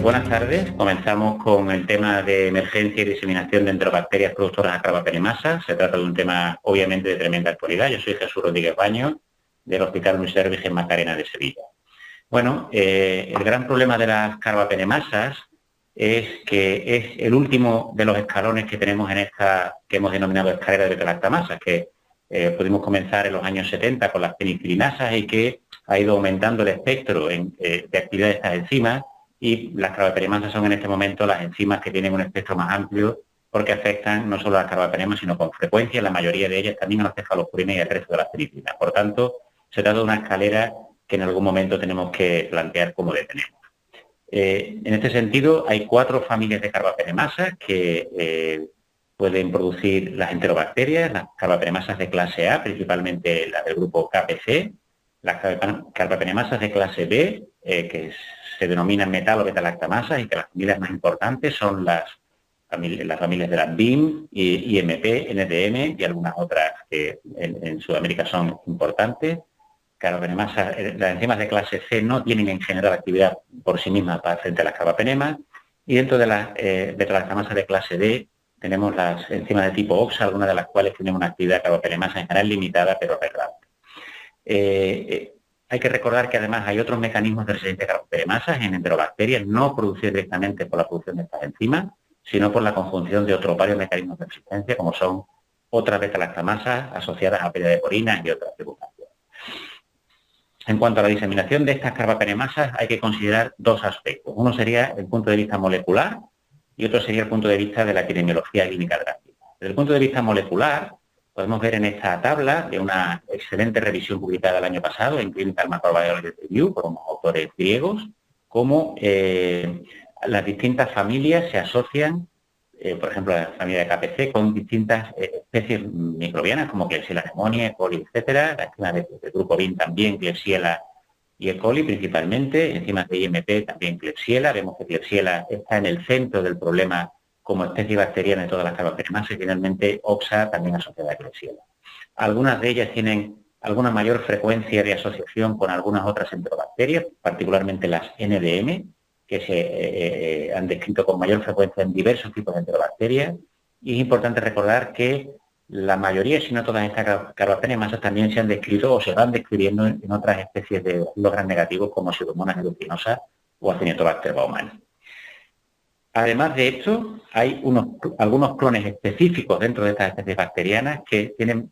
Buenas tardes. Comenzamos con el tema de emergencia y diseminación de enterobacterias productoras de carbapenemasa. Se trata de un tema obviamente de tremenda actualidad. Yo soy Jesús Rodríguez Baños, del Hospital Universitario Virgen Macarena de Sevilla. Bueno, el gran problema de las carbapenemasas es que es el último de los escalones que tenemos en esta que hemos denominado escalera de beta-lactamasas, que pudimos comenzar en los años 70 con las peniclinasas y que ha ido aumentando el espectro de actividad de estas enzimas, y las carbapenemasas son en este momento las enzimas que tienen un espectro más amplio porque afectan no solo a las carbapenemas, sino con frecuencia, la mayoría de ellas, también a las cefalosporinas y al resto de las penicilinas. Por tanto, se trata de una escalera que en algún momento tenemos que plantear cómo detenemos. En este sentido, hay 4 familias de carbapenemasas que pueden producir las enterobacterias, las carbapenemasas de clase A, principalmente las del grupo KPC, las carbapenemasas de clase B, que se denominan metal o beta-lactamasas, y que las familias más importantes son las familias de las BIM, IMP, NDM y algunas otras que en Sudamérica son importantes. Carbapenemasas, las enzimas de clase C no tienen en general actividad por sí mismas frente a las carbapenemas, y dentro de las beta-lactamasas de clase D tenemos las enzimas de tipo OXA, algunas de las cuales tienen una actividad carbapenemasa en general limitada pero relevante. Hay que recordar que además hay otros mecanismos de resistencia a carbapenemasas en enterobacterias, no producidos directamente por la producción de estas enzimas, sino por la conjunción de otros varios mecanismos de resistencia, como son otras beta-lactamasas asociadas a pérdida de porinas y otras circunstancias. En cuanto a la diseminación de estas carbapenemasas, hay que considerar 2 aspectos. Uno sería el punto de vista molecular y otro sería el punto de vista de la epidemiología clínica de las mismas. Desde el punto de vista molecular, podemos ver en esta tabla de una excelente revisión publicada el año pasado en Clinical Microbiology Review por unos autores griegos, cómo las distintas familias se asocian, por ejemplo, la familia de KPC, con distintas especies microbianas como Klebsiella pneumoniae, E. coli, etcétera. La enzima del grupo BIM también, Klebsiella y E. coli principalmente. Enzimas de IMP también Klebsiella. Vemos que Klebsiella está en el centro del problema como especie bacteriana de todas las carbapenemasas, y finalmente OXA también asociada a Klebsiella. Algunas de ellas tienen alguna mayor frecuencia de asociación con algunas otras enterobacterias, particularmente las NDM, que se han descrito con mayor frecuencia en diversos tipos de enterobacterias, y es importante recordar que la mayoría, si no todas estas carbapenemasas, también se han descrito o se van describiendo en otras especies de bacilos gram negativos como Pseudomonas aeruginosa o Acinetobacter baumannii. Además de esto, hay algunos clones específicos dentro de estas especies bacterianas que tienen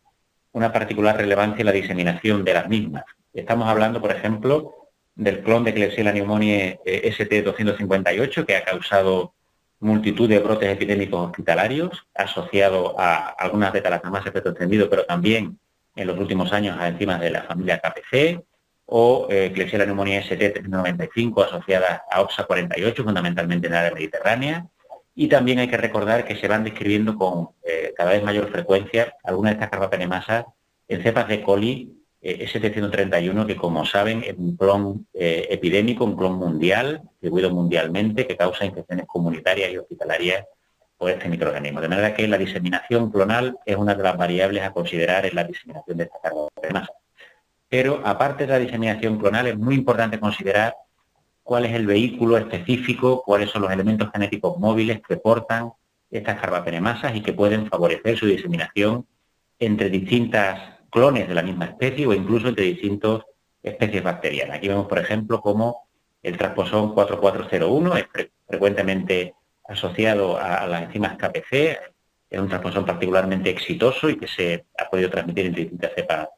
una particular relevancia en la diseminación de las mismas. Estamos hablando, por ejemplo, del clon de Klebsiella pneumoniae ST258, que ha causado multitud de brotes epidémicos hospitalarios, asociado a algunas beta-lactamasas efecto extendido, pero también en los últimos años a enzimas de la familia KPC, o Klebsiella pneumoniae ST395 asociada a OXA48, fundamentalmente en el área mediterránea. Y también hay que recordar que se van describiendo con cada vez mayor frecuencia algunas de estas carbapenemasas en cepas de coli ST131, que como saben es un clon epidémico, un clon mundial, distribuido mundialmente, que causa infecciones comunitarias y hospitalarias por este microorganismo. De manera que la diseminación clonal es una de las variables a considerar en la diseminación de estas carbapenemasas. Pero aparte de la diseminación clonal, es muy importante considerar cuál es el vehículo específico, cuáles son los elementos genéticos móviles que portan estas carbapenemasas y que pueden favorecer su diseminación entre distintas clones de la misma especie o incluso entre distintas especies bacterianas. Aquí vemos, por ejemplo, cómo el transposón 4401 es frecuentemente asociado a las enzimas KPC, es un transposón particularmente exitoso y que se ha podido transmitir entre distintas cepas,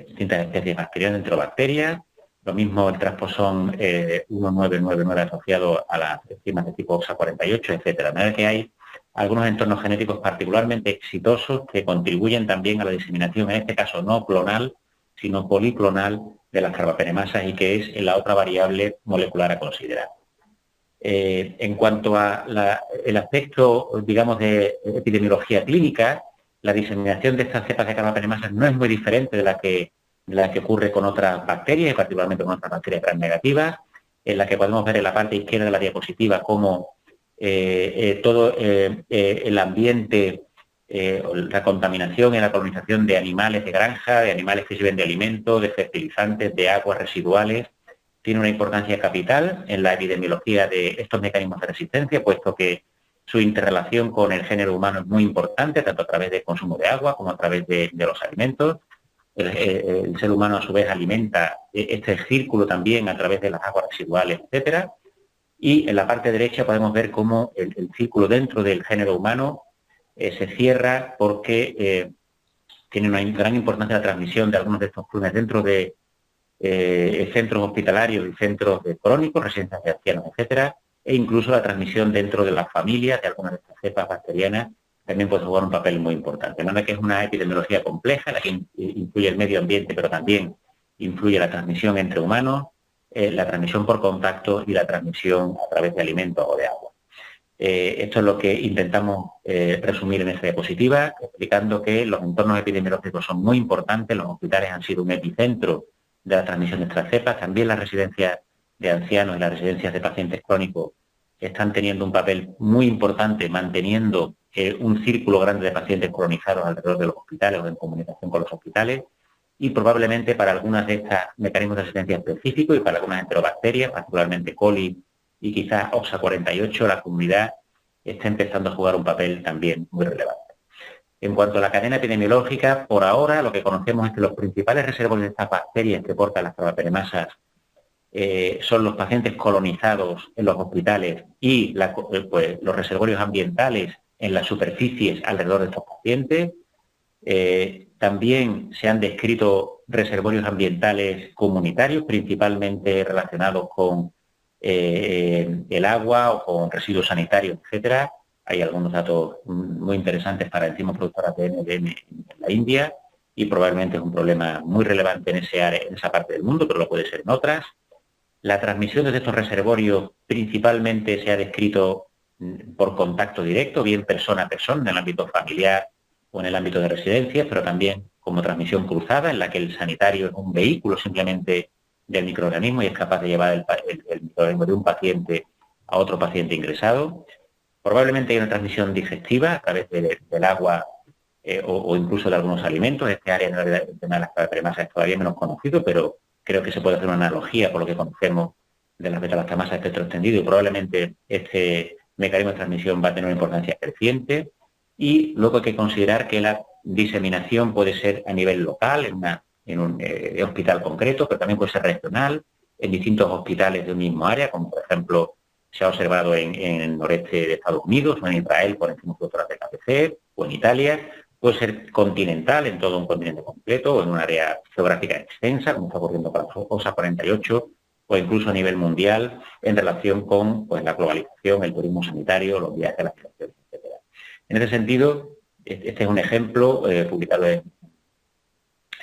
distintas especies bacterianas, enterobacterias. Lo mismo el transposón 1999 asociado a las enzimas de tipo OXA48, etcétera. De manera que hay algunos entornos genéticos particularmente exitosos que contribuyen también a la diseminación, en este caso no clonal, sino policlonal de las carbapenemasas, y que es la otra variable molecular a considerar. En cuanto a el aspecto, digamos, de epidemiología clínica, la diseminación de estas cepas de carbapenemasas no es muy diferente de la que ocurre con otras bacterias, y particularmente con otras bacterias gram negativas, en la que podemos ver en la parte izquierda de la diapositiva cómo todo el ambiente, la contaminación y la colonización de animales de granja, de animales que sirven de alimento, de fertilizantes, de aguas residuales, tiene una importancia capital en la epidemiología de estos mecanismos de resistencia, puesto que su interrelación con el género humano es muy importante, tanto a través del consumo de agua como a través de los alimentos. El ser humano, a su vez, alimenta este círculo también a través de las aguas residuales, etcétera. Y en la parte derecha podemos ver cómo el círculo dentro del género humano se cierra porque tiene una gran importancia la transmisión de algunos de estos clones dentro de centros hospitalarios y centros crónicos, residencias de ancianos, etcétera, e incluso la transmisión dentro de las familias de algunas de estas cepas bacterianas también puede jugar un papel muy importante. De manera que es una epidemiología compleja, la que influye el medio ambiente, pero también influye la transmisión entre humanos, la transmisión por contacto y la transmisión a través de alimentos o de agua. Esto es lo que intentamos resumir en esta diapositiva, explicando que los entornos epidemiológicos son muy importantes, los hospitales han sido un epicentro de la transmisión de estas cepas, también las residencias de ancianos y las residencias de pacientes crónicos están teniendo un papel muy importante manteniendo un círculo grande de pacientes cronizados alrededor de los hospitales o en comunicación con los hospitales, y probablemente para algunas de estos mecanismos de resistencia específicos y para algunas enterobacterias, particularmente coli y quizás OXA48, la comunidad está empezando a jugar un papel también muy relevante. En cuanto a la cadena epidemiológica, por ahora lo que conocemos es que los principales reservorios de estas bacterias que portan las carbapenemasas son los pacientes colonizados en los hospitales y los reservorios ambientales en las superficies alrededor de estos pacientes. También se han descrito reservorios ambientales comunitarios, principalmente relacionados con el agua o con residuos sanitarios, etcétera. Hay algunos datos muy interesantes para enzimas productoras de NDM en la India y probablemente es un problema muy relevante en esa parte del mundo, pero lo puede ser en otras. La transmisión de estos reservorios principalmente se ha descrito por contacto directo, bien persona a persona, en el ámbito familiar o en el ámbito de residencias, pero también como transmisión cruzada, en la que el sanitario es un vehículo simplemente del microorganismo y es capaz de llevar el microorganismo de un paciente a otro paciente ingresado. Probablemente hay una transmisión digestiva a través del agua o incluso de algunos alimentos. Este área del tema de las carbapenemasas es todavía menos conocido, pero creo que se puede hacer una analogía por lo que conocemos de las beta-lactamasas de espectro extendido y probablemente este mecanismo de transmisión va a tener una importancia creciente. Y luego hay que considerar que la diseminación puede ser a nivel local, en un hospital concreto, pero también puede ser regional, en distintos hospitales de un mismo área, como por ejemplo se ha observado en el noreste de Estados Unidos o en Israel por enzimas productoras de KPC, o en Italia. Puede ser continental, en todo un continente completo, o en un área geográfica extensa, como está ocurriendo con la OXA48, o incluso a nivel mundial, en relación con la globalización, el turismo sanitario, los viajes, las migraciones, etc. En ese sentido, este es un ejemplo publicado en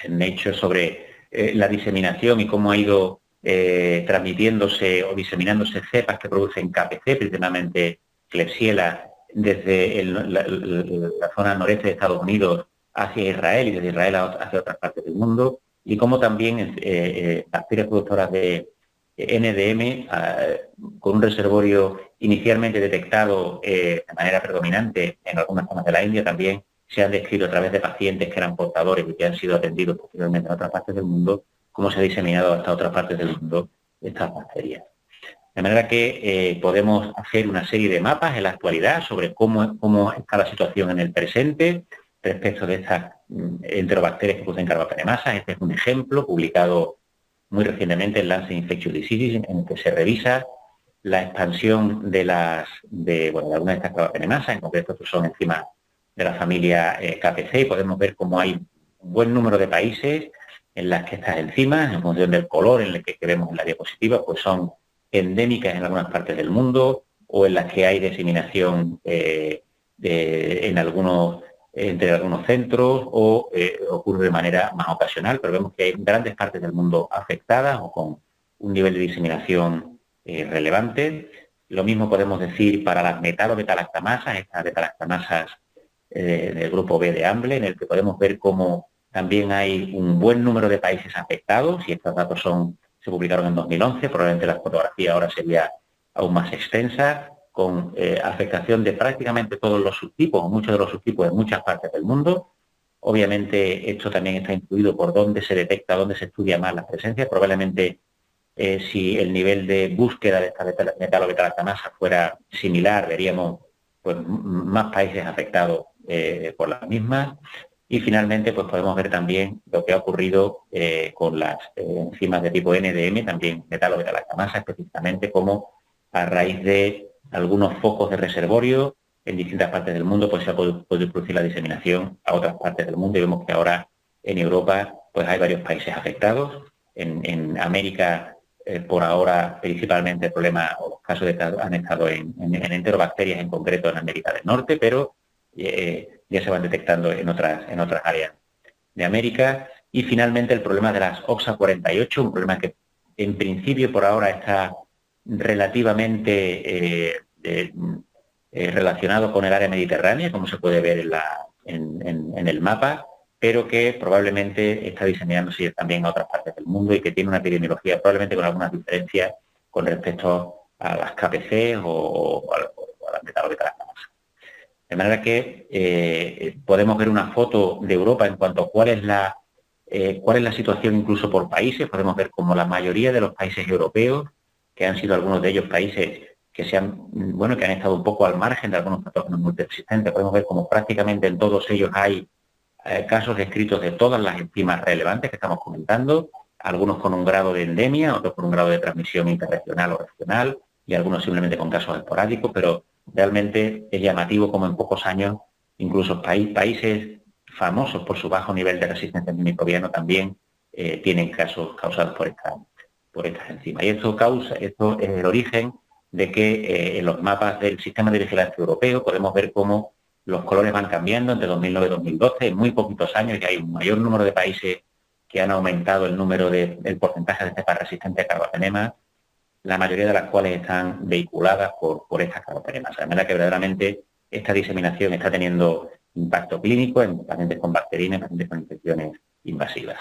Nature sobre la diseminación y cómo ha ido transmitiéndose o diseminándose cepas que producen KPC, principalmente Klebsiella, desde la zona noreste de Estados Unidos hacia Israel y desde Israel hacia otras partes del mundo, y cómo también bacterias productoras de NDM, con un reservorio inicialmente detectado de manera predominante en algunas zonas de la India, también se han descrito a través de pacientes que eran portadores y que han sido atendidos posteriormente en otras partes del mundo, cómo se ha diseminado hasta otras partes del mundo estas bacterias. De manera que podemos hacer una serie de mapas en la actualidad sobre cómo está la situación en el presente respecto de estas enterobacterias que producen carbapenemasas. Este es un ejemplo publicado muy recientemente en Lancet Infectious Diseases, en el que se revisa la expansión de algunas de estas carbapenemasas, en concreto que son enzimas de la familia KPC, y podemos ver cómo hay un buen número de países en las que estas enzimas, en función del color en el que vemos en la diapositiva, pues son endémicas en algunas partes del mundo o en las que hay diseminación entre algunos centros o ocurre de manera más ocasional, pero vemos que hay grandes partes del mundo afectadas o con un nivel de diseminación relevante. Lo mismo podemos decir para las metalo-beta-lactamasas, estas beta-lactamasas del grupo B de AMBLE, en el que podemos ver cómo también hay un buen número de países afectados, y estos datos se publicaron en 2011, probablemente la fotografía ahora sería aún más extensa, con afectación de prácticamente todos los subtipos, o muchos de los subtipos en muchas partes del mundo. Obviamente esto también está influido por dónde se detecta, dónde se estudia más la presencia. Probablemente Si el nivel de búsqueda de esta metalobeta-lactamasa fuera similar, veríamos pues, más países afectados por las mismas. Y finalmente, pues podemos ver también lo que ha ocurrido con las enzimas de tipo NDM, también metalobeta-lactamasa, específicamente como a raíz de algunos focos de reservorio en distintas partes del mundo, pues se ha podido producir la diseminación a otras partes del mundo, y vemos que ahora en Europa pues hay varios países afectados. En América, por ahora, principalmente el problema o los casos han estado en enterobacterias, en concreto en América del Norte, pero ya se van detectando en otras áreas de América. Y finalmente el problema de las OXA48, un problema que en principio por ahora está relativamente relacionado con el área mediterránea, como se puede ver en el mapa, pero que probablemente está diseminándose también a otras partes del mundo y que tiene una epidemiología probablemente con algunas diferencias con respecto a las KPC o a las metalobeta-lactamasa. De manera que podemos ver una foto de Europa en cuanto a cuál es la situación incluso por países. Podemos ver como la mayoría de los países europeos, que han sido algunos de ellos países que que han estado un poco al margen de algunos patógenos multiresistentes, podemos ver como prácticamente en todos ellos hay casos descritos de todas las enzimas relevantes que estamos comentando, algunos con un grado de endemia, otros con un grado de transmisión interregional o regional, y algunos simplemente con casos esporádicos, pero realmente es llamativo como en pocos años incluso países famosos por su bajo nivel de resistencia antimicrobiano también tienen casos causados por estas enzimas. Y esto es el origen de que en los mapas del sistema de vigilancia europeo podemos ver cómo los colores van cambiando entre 2009 y 2012, en muy poquitos años ya hay un mayor número de países que han aumentado el porcentaje de cepas resistentes a carbapenemas, la mayoría de las cuales están vehiculadas por estas carbapenemas. De manera que verdaderamente esta diseminación está teniendo impacto clínico en pacientes con bacterinas, en pacientes con infecciones invasivas.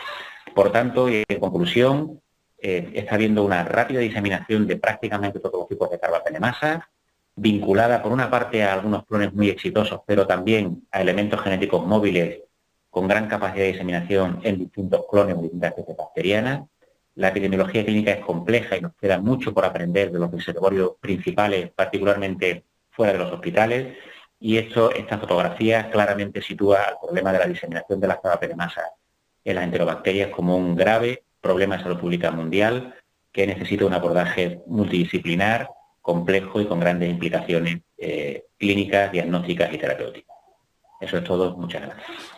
Por tanto, y en conclusión, está habiendo una rápida diseminación de prácticamente todos los tipos de carbapenemasa, vinculada por una parte a algunos clones muy exitosos, pero también a elementos genéticos móviles con gran capacidad de diseminación en distintos clones o distintas especies bacterianas. La epidemiología clínica es compleja y nos queda mucho por aprender de los reservorios principales, particularmente fuera de los hospitales, y esta fotografía claramente sitúa el problema de la diseminación de las carbapenemasas en las enterobacterias como un grave problema de salud pública mundial que necesita un abordaje multidisciplinar, complejo y con grandes implicaciones clínicas, diagnósticas y terapéuticas. Eso es todo. Muchas gracias.